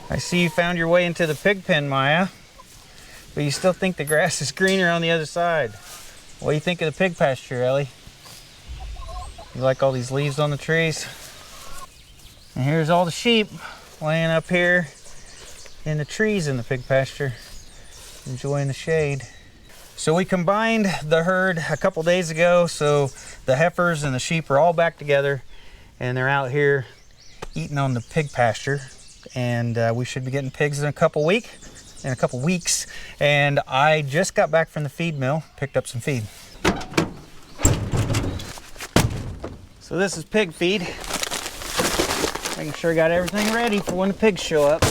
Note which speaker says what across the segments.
Speaker 1: I see you found your way into the pig pen, Maya, but you still think the grass is greener on the other side. What do you think of the pig pasture, Ellie? You like all these leaves on the trees? And here's all the sheep laying up here in the trees in the pig pasture, enjoying the shade. So we combined the herd a couple days ago, so the heifers and the sheep are all back together, and they're out here eating on the pig pasture. And we should be getting pigs in a couple weeks. And I just got back from the feed mill, picked up some feed. So this is pig feed. Making sure I got everything ready for when the pigs show up.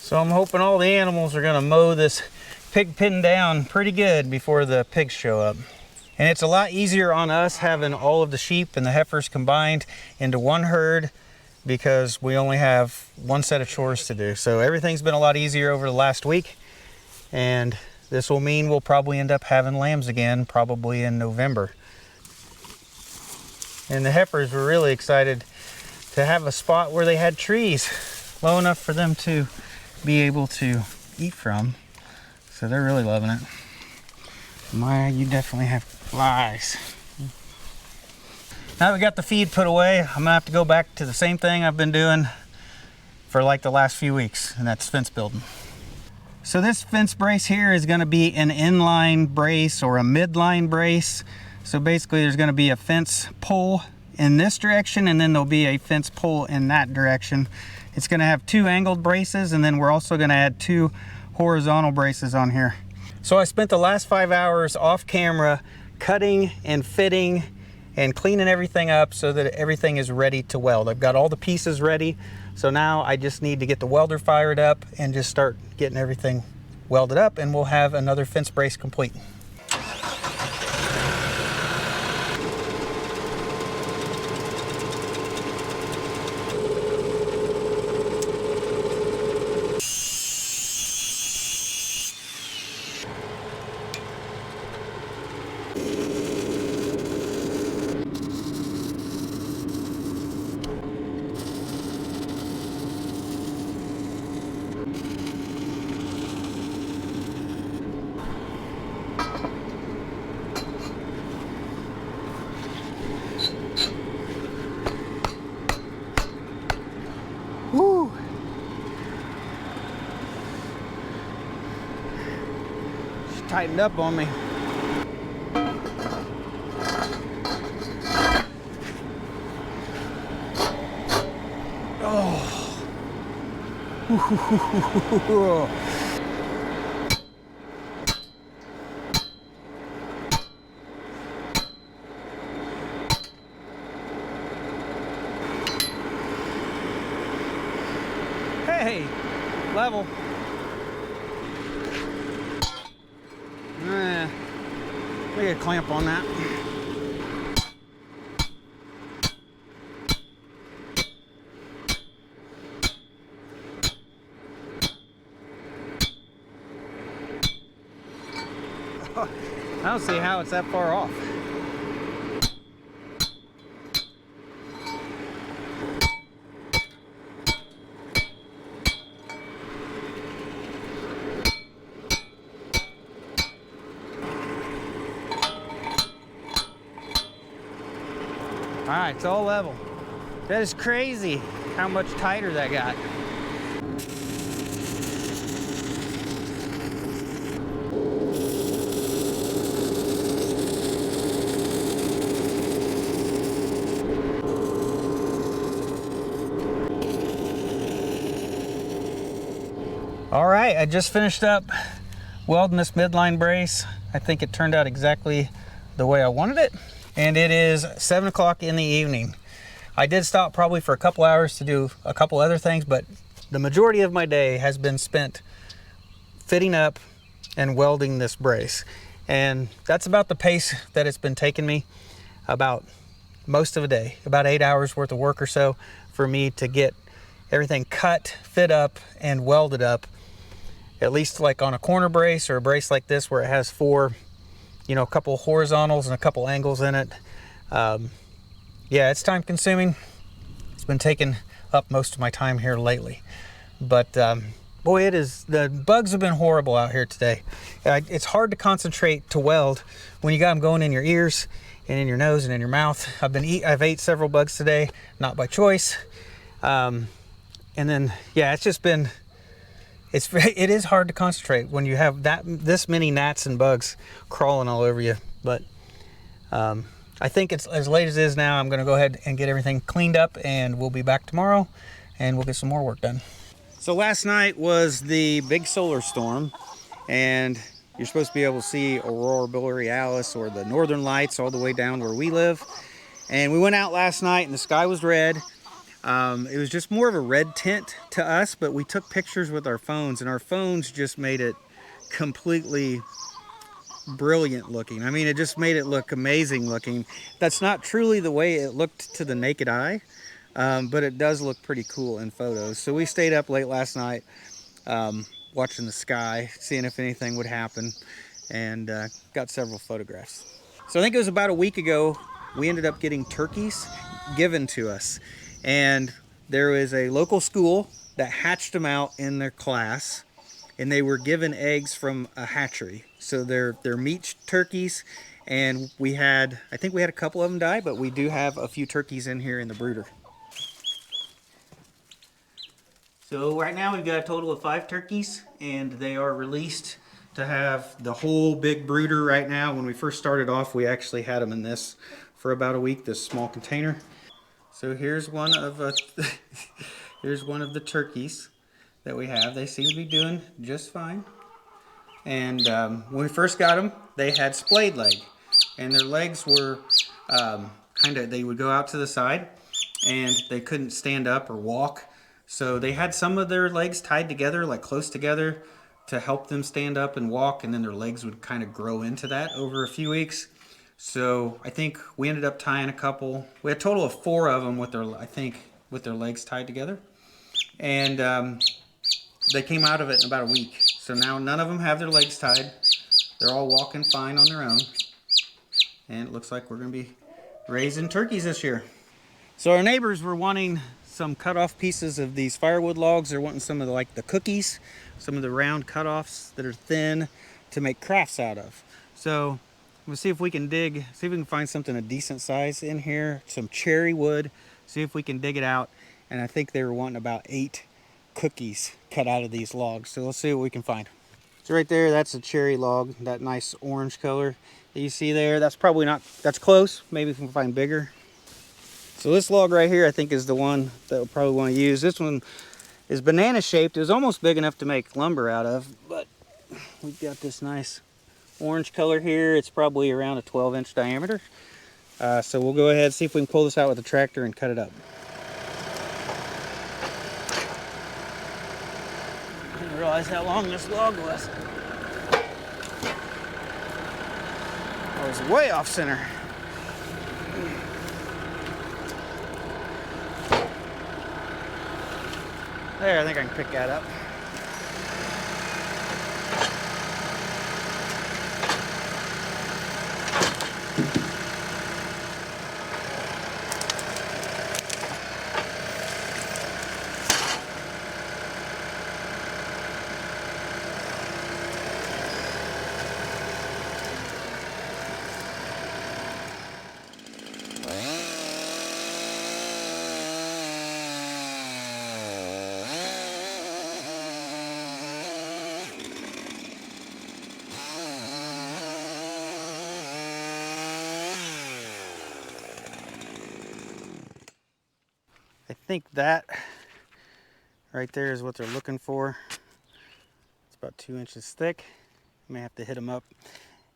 Speaker 1: So I'm hoping all the animals are gonna mow this pig pen down pretty good before the pigs show up. And it's a lot easier on us having all of the sheep and the heifers combined into one herd because we only have one set of chores to do. So everything's been a lot easier over the last week. And this will mean we'll probably end up having lambs again, probably in November. And the heifers were really excited to have a spot where they had trees low enough for them to be able to eat from. So they're really loving it. Maya, you definitely have flies. Now that we got the feed put away, I'm gonna have to go back to the same thing I've been doing for like the last few weeks, and that's fence building. So this fence brace here is gonna be an inline brace or a midline brace. So basically there's gonna be a fence pole in this direction, and then there'll be a fence pole in that direction. It's gonna have two angled braces, and then we're also gonna add two horizontal braces on here. So I spent the last 5 hours off camera cutting and fitting and cleaning everything up so that everything is ready to weld. I've got all the pieces ready, so now I just need to get the welder fired up and just start getting everything welded up, and we'll have another fence brace complete. Woo! She tightened up on me. Oh. Hey, level. We got a clamp on that. I don't see how it's that far off. All right, it's all level. That is crazy how much tighter that got. All right, I just finished up welding this midline brace. I think it turned out exactly the way I wanted it. And it is 7 o'clock in the evening. I did stop probably for a couple hours to do a couple other things, but the majority of my day has been spent fitting up and welding this brace. And that's about the pace that it's been taking me, about most of the day, about 8 hours worth of work or so for me to get everything cut, fit up, and welded up. At least like on a corner brace or a brace like this where it has four, you know, a couple horizontals and a couple angles in it. Yeah, it's time consuming. It's been taking up most of my time here lately. But boy, it is, the bugs have been horrible out here today. It's hard to concentrate to weld when you got them going in your ears and in your nose and in your mouth. I've ate several bugs today, not by choice. And then, yeah, it's just been, it is hard to concentrate when you have this many gnats and bugs crawling all over you. But I think it's as late as it is now. I'm going to go ahead and get everything cleaned up, and we'll be back tomorrow and we'll get some more work done. So last night was the big solar storm, and you're supposed to be able to see Aurora Borealis or the northern lights all the way down where we live. And we went out last night and the sky was red. It was just more of a red tint to us, but we took pictures with our phones, and our phones just made it completely brilliant looking. I mean, it just made it look amazing looking. That's not truly the way it looked to the naked eye, but it does look pretty cool in photos. So we stayed up late last night watching the sky, seeing if anything would happen, and got several photographs. So I think it was about a week ago, we ended up getting turkeys given to us. And there was a local school that hatched them out in their class, and they were given eggs from a hatchery. So they're meat turkeys, and I think we had a couple of them die, but we do have a few turkeys in here in the brooder. So right now we've got a total of 5 turkeys, and they are released to have the whole big brooder right now. When we first started off, we actually had them in this for about a week, this small container. So here's one of here's one of the turkeys that we have. They seem to be doing just fine. And when we first got them, they had splayed leg, and their legs were they would go out to the side, and they couldn't stand up or walk. So they had some of their legs tied together, like close together, to help them stand up and walk, and then their legs would kind of grow into that over a few weeks. So I think we ended up tying a couple. We had a total of 4 of them with their legs tied together. And they came out of it in about a week. So now none of them have their legs tied. They're all walking fine on their own. And it looks like we're going to be raising turkeys this year. So our neighbors were wanting some cut off pieces of these firewood logs. They're wanting some of the cookies, some of the round cut-offs that are thin to make crafts out of. So we'll see if we can find something a decent size in here, some cherry wood, see if we can dig it out. And I think they were wanting about 8 cookies cut out of these logs. So let's see what we can find. So right there, that's a cherry log, that nice orange color that you see there. That's probably not, that's close. Maybe we can find bigger. So this log right here, I think, is the one that we'll probably want to use. This one is banana shaped. It was almost big enough to make lumber out of, but we've got this nice orange color here. It's probably around a 12-inch diameter. So we'll go ahead and see if we can pull this out with a tractor and cut it up. I didn't realize how long this log was. I was way off center. There, I think I can pick that up. I think that right there is what they're looking for. It's about 2 inches thick. May have to hit them up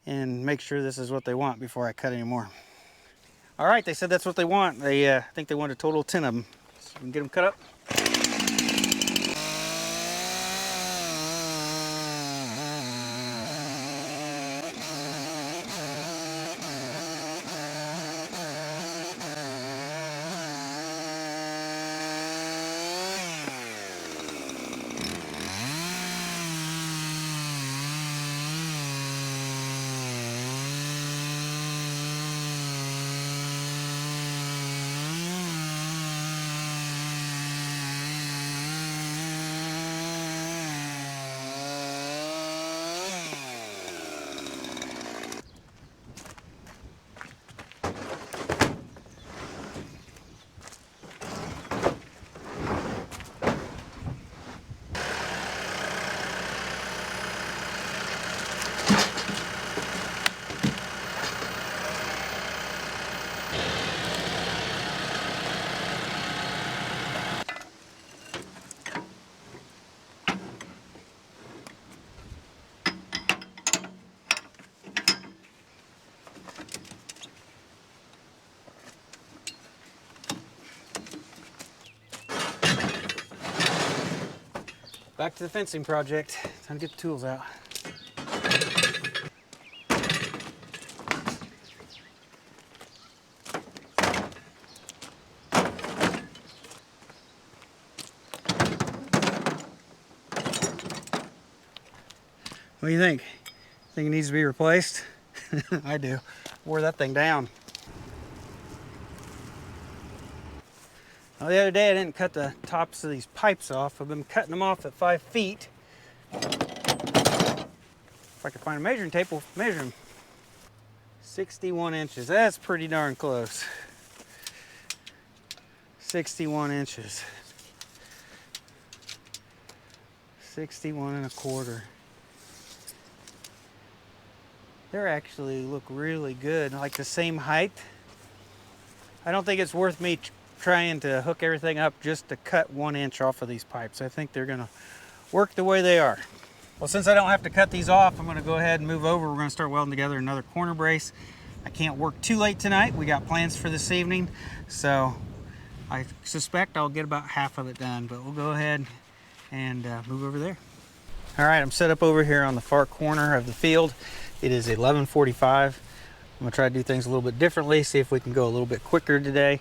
Speaker 1: and make sure this is what they want before I cut any more. All right, they said that's what they want. I think they want a total of 10 of them. So we can get them cut up. Back to the fencing project. Time to get the tools out. What do you think? Think it needs to be replaced? I do. Wore that thing down. Well, the other day I didn't cut the tops of these pipes off. I've been cutting them off at 5 feet. If I could find a measuring tape, we'll measure them. 61 inches. That's pretty darn close. 61 inches. 61 1/4. They actually look really good, like the same height. I don't think it's worth me trying to hook everything up just to cut 1 inch off of these pipes. I think they're gonna work the way they are. Well, since I don't have to cut these off, I'm gonna go ahead and move over. We're gonna start welding together another corner brace. I can't work too late tonight. We got plans for this evening, so I suspect I'll get about half of it done, but we'll go ahead and move over there. All right, I'm set up over here on the far corner of the field. It is 11:45. I'm gonna try to do things a little bit differently, see if we can go a little bit quicker today.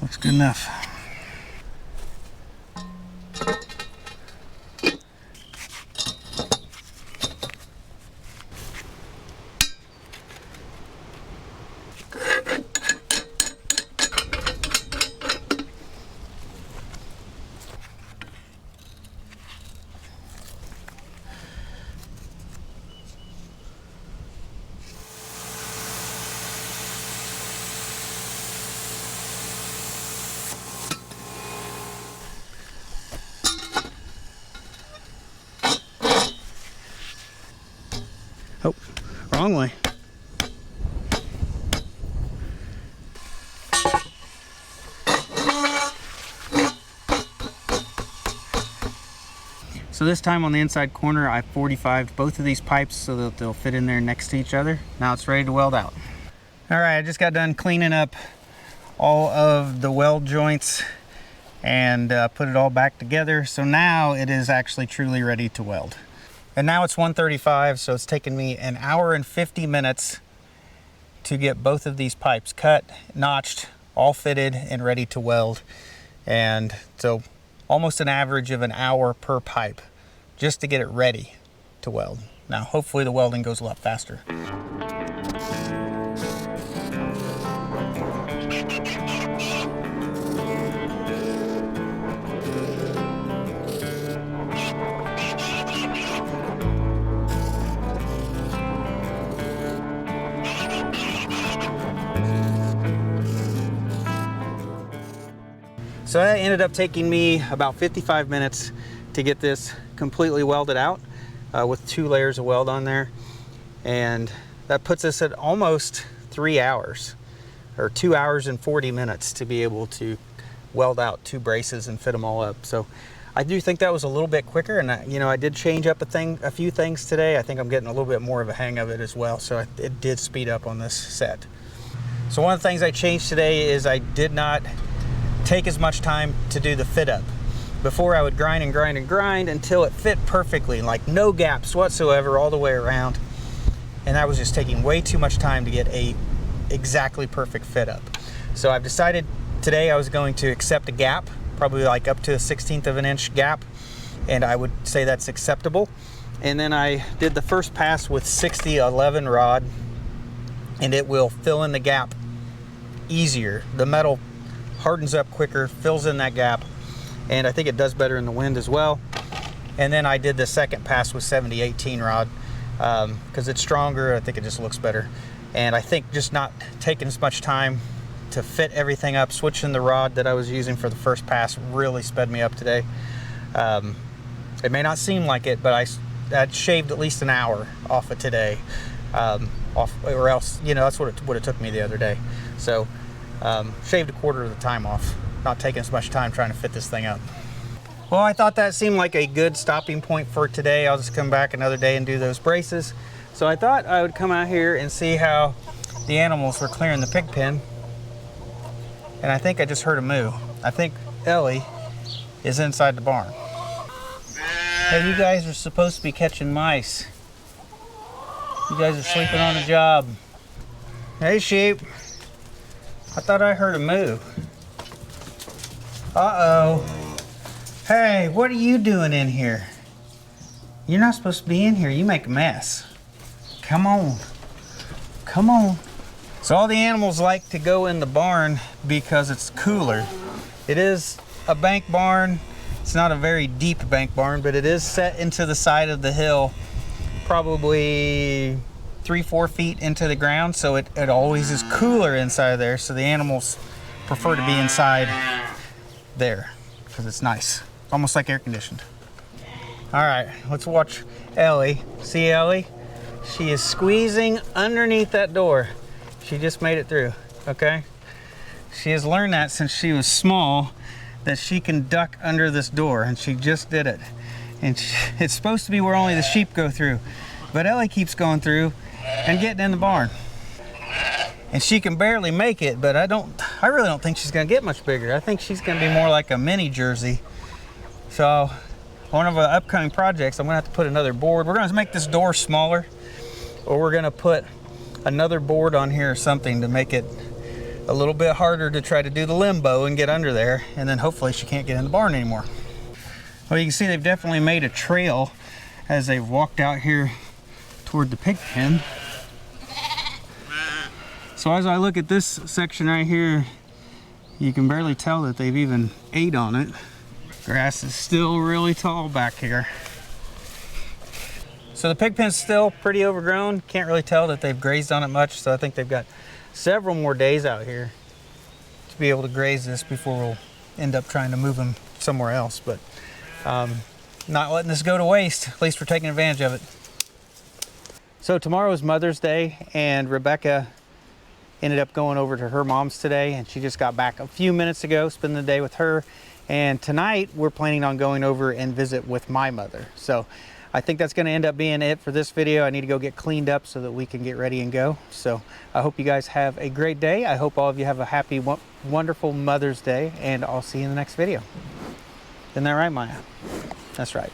Speaker 1: Looks good enough. Oh, wrong way. So this time on the inside corner, I 45'd both of these pipes so that they'll fit in there next to each other. Now it's ready to weld out. All right, I just got done cleaning up all of the weld joints and put it all back together. So now it is actually truly ready to weld. And now it's 1:35, so it's taken me 1 hour and 50 minutes to get both of these pipes cut, notched, all fitted and ready to weld. And so almost an average of 1 hour per pipe just to get it ready to weld. Now hopefully the welding goes a lot faster. So that ended up taking me about 55 minutes to get this completely welded out with 2 layers of weld on there. And that puts us at almost 3 hours, or 2 hours and 40 minutes to be able to weld out 2 braces and fit them all up. So I do think that was a little bit quicker, and I did change up a few things today. I think I'm getting a little bit more of a hang of it as well, so it did speed up on this set. So one of the things I changed today is I did not take as much time to do the fit up. Before I would grind and grind and grind until it fit perfectly, like no gaps whatsoever all the way around. And that was just taking way too much time to get a exactly perfect fit up. So I've decided today I was going to accept a gap, probably like up to a 1/16 of an inch gap, and I would say that's acceptable. And then I did the first pass with 60/11 rod, and it will fill in the gap easier. The metal hardens up quicker, fills in that gap, and I think it does better in the wind as well. And then I did the second pass with 70/18 rod because it's stronger. I think it just looks better, and I think just not taking as much time to fit everything up, switching the rod that I was using for the first pass really sped me up today. It may not seem like it, but that shaved at least an hour off of today, or else, that's what it took me the other day. So shaved a quarter of the time off, not taking as much time trying to fit this thing up. Well, I thought that seemed like a good stopping point for today. I'll just come back another day and do those braces. So I thought I would come out here and see how the animals were clearing the pig pen. And I think I just heard a moo. I think Ellie is inside the barn. Hey, you guys are supposed to be catching mice. You guys are sleeping on the job. Hey, sheep. I thought I heard a moo. Uh-oh. Hey, what are you doing in here? You're not supposed to be in here. You make a mess. Come on. Come on. So all the animals like to go in the barn because it's cooler. It is a bank barn. It's not a very deep bank barn, but it is set into the side of the hill, probably 3-4 feet into the ground. So it always is cooler inside there. So the animals prefer to be inside there because it's nice. Almost like air conditioned. All right, let's watch Ellie. See Ellie? She is squeezing underneath that door. She just made it through, okay? She has learned that since she was small, that she can duck under this door, and she just did it. And it's supposed to be where only the sheep go through, but Ellie keeps going through and getting in the barn. And she can barely make it, but I really don't think she's gonna get much bigger. I think she's gonna be more like a mini Jersey. So one of our upcoming projects, I'm gonna have to put another board. We're gonna make this door smaller, or we're gonna put another board on here or something to make it a little bit harder to try to do the limbo and get under there, and then hopefully she can't get in the barn anymore. Well, you can see they've definitely made a trail as they've walked out here toward the pig pen. So as I look at this section right here, you can barely tell that they've even ate on it. Grass is still really tall back here. So the pig pen's still pretty overgrown. Can't really tell that they've grazed on it much, so I think they've got several more days out here to be able to graze this before we'll end up trying to move them somewhere else. But not letting this go to waste. At least we're taking advantage of it. So tomorrow is Mother's Day, and Rebecca ended up going over to her mom's today, and she just got back a few minutes ago, spending the day with her. And tonight we're planning on going over and visit with my mother. So I think that's going to end up being it for this video. I need to go get cleaned up so that we can get ready and go. So I hope you guys have a great day. I hope all of you have a happy, wonderful Mother's Day, and I'll see you in the next video. Isn't that right, Maya? That's right.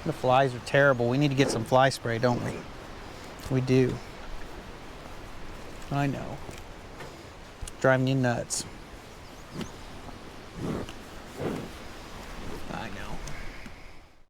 Speaker 1: The flies are terrible. We need to get some fly spray, don't we? We do. I know. Driving you nuts.